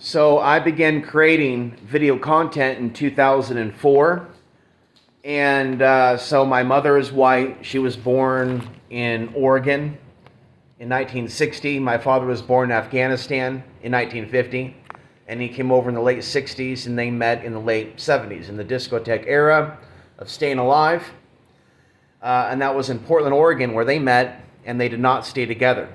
So I began creating video content in 2004. And so my mother is white. She was born in Oregon in 1960. My father was born in Afghanistan in 1950. And he came over in the late 60s, and they met in the late 70s in the discotheque era of Staying Alive. And that was in Portland, Oregon, where they met, and they did not stay together.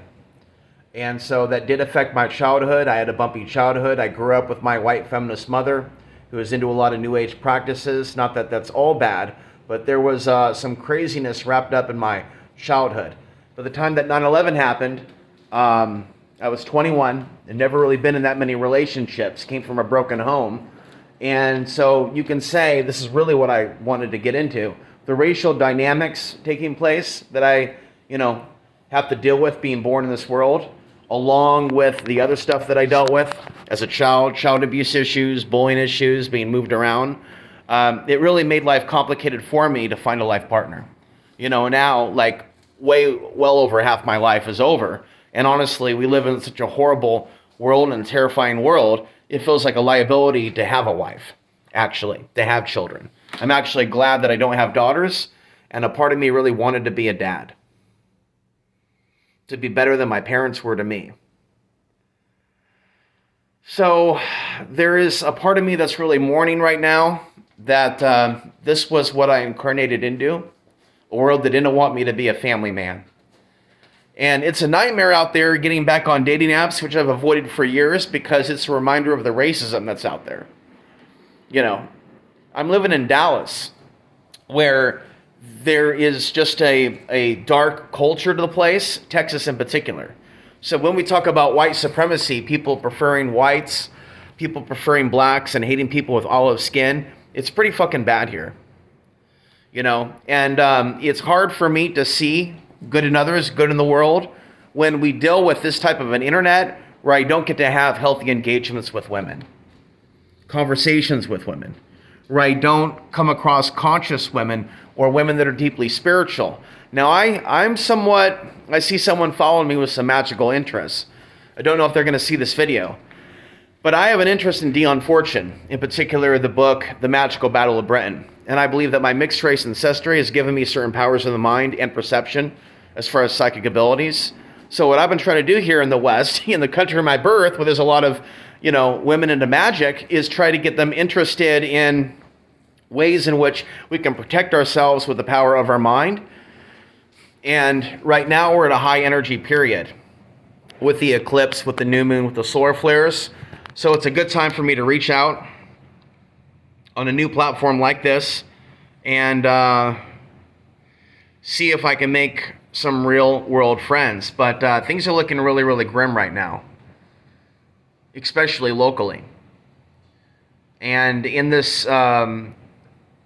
And so that did affect my childhood. I had a bumpy childhood. I grew up with my white feminist mother, who was into a lot of New Age practices. Not that that's all bad, but there was some craziness wrapped up in my childhood. By the time that 9/11 happened, I was 21 and never really been in that many relationships, came from a broken home. And so you can say this is really what I wanted to get into. The racial dynamics taking place that I, have to deal with being born in this world, along with the other stuff that I dealt with as a child abuse issues, bullying issues, being moved around. It really made life complicated for me to find a life partner. Now, well over half my life is over. And honestly, we live in such a horrible world and terrifying world, it feels like a liability to have a wife, actually, to have children. I'm actually glad that I don't have daughters, and a part of me really wanted to be a dad, to be better than my parents were to me. So there is a part of me that's really mourning right now that this was what I incarnated into, a world that didn't want me to be a family man. And it's a nightmare out there getting back on dating apps, which I've avoided for years because it's a reminder of the racism that's out there. I'm living in Dallas, where there is just a dark culture to the place, Texas in particular. So when we talk about white supremacy, people preferring whites, people preferring blacks, and hating people with olive skin, it's pretty fucking bad here. And it's hard for me to see good in others, good in the world, when we deal with this type of an internet where I don't get to have healthy engagements with women, conversations with women, where I don't come across conscious women or women that are deeply spiritual. Now, I see someone following me with some magical interests. I don't know if they're going to see this video, but I have an interest in Dion Fortune, in particular the book, The Magical Battle of Britain. And I believe that my mixed race ancestry has given me certain powers of the mind and perception as far as psychic abilities. So what I've been trying to do here in the West, in the country of my birth, where there's a lot of, women into magic, is try to get them interested in ways in which we can protect ourselves with the power of our mind. And right now we're at a high energy period with the eclipse, with the new moon, with the solar flares. So it's a good time for me to reach out on a new platform like this and see if I can make some real world friends. But things are looking really, really grim right now, especially locally. And in this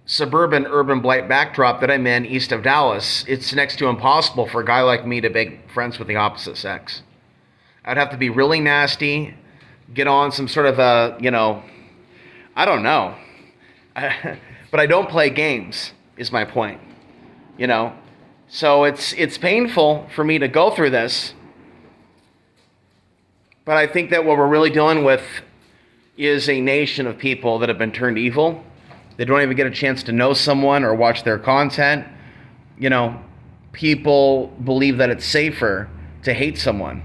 suburban urban blight backdrop that I'm in east of Dallas, it's next to impossible for a guy like me to make friends with the opposite sex. I'd have to be really nasty, get on some sort of I don't know. But I don't play games, is my point. So it's painful for me to go through this. But I think that what we're really dealing with is a nation of people that have been turned evil. They don't even get a chance to know someone or watch their content. People believe that it's safer to hate someone.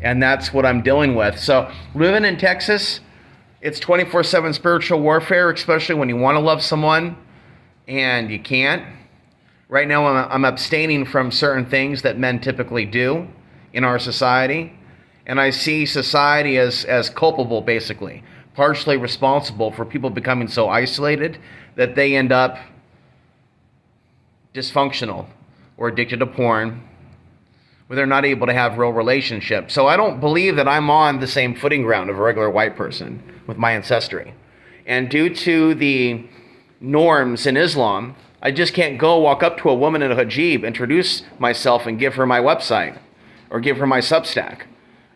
And that's what I'm dealing with. So living in Texas, it's 24/7 spiritual warfare, especially when you want to love someone and you can't. Right now, I'm abstaining from certain things that men typically do in our society. And I see society as culpable, basically, partially responsible for people becoming so isolated that they end up dysfunctional or addicted to porn, where they're not able to have real relationships. So I don't believe that I'm on the same footing ground of a regular white person with my ancestry. And due to the norms in Islam, I just can't go walk up to a woman in a hijab, introduce myself, and give her my website or give her my Substack.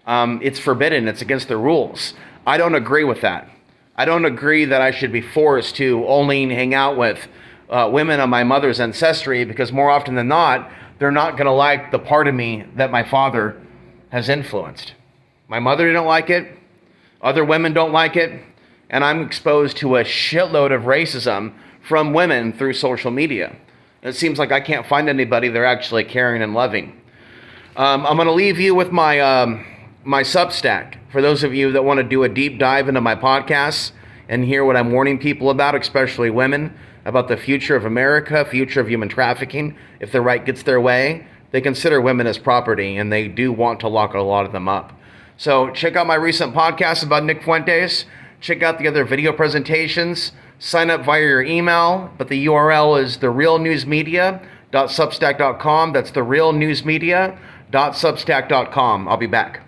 It's forbidden. It's against the rules. I don't agree with that. I don't agree that I should be forced to only hang out with women of my mother's ancestry, because more often than not, they're not going to like the part of me that my father has influenced. My mother didn't like it. Other women don't like it, and I'm exposed to a shitload of racism from women through social media. It seems like I can't find anybody they're actually caring and loving. I'm going to leave you with my my Substack. For those of you that want to do a deep dive into my podcasts and hear what I'm warning people about, especially women, about the future of America, future of human trafficking, if the right gets their way, they consider women as property, and they do want to lock a lot of them up. So check out my recent podcast about Nick Fuentes. Check out the other video presentations. Sign up via your email, but the URL is therealnewsmedia.substack.com. That's therealnewsmedia.substack.com. I'll be back.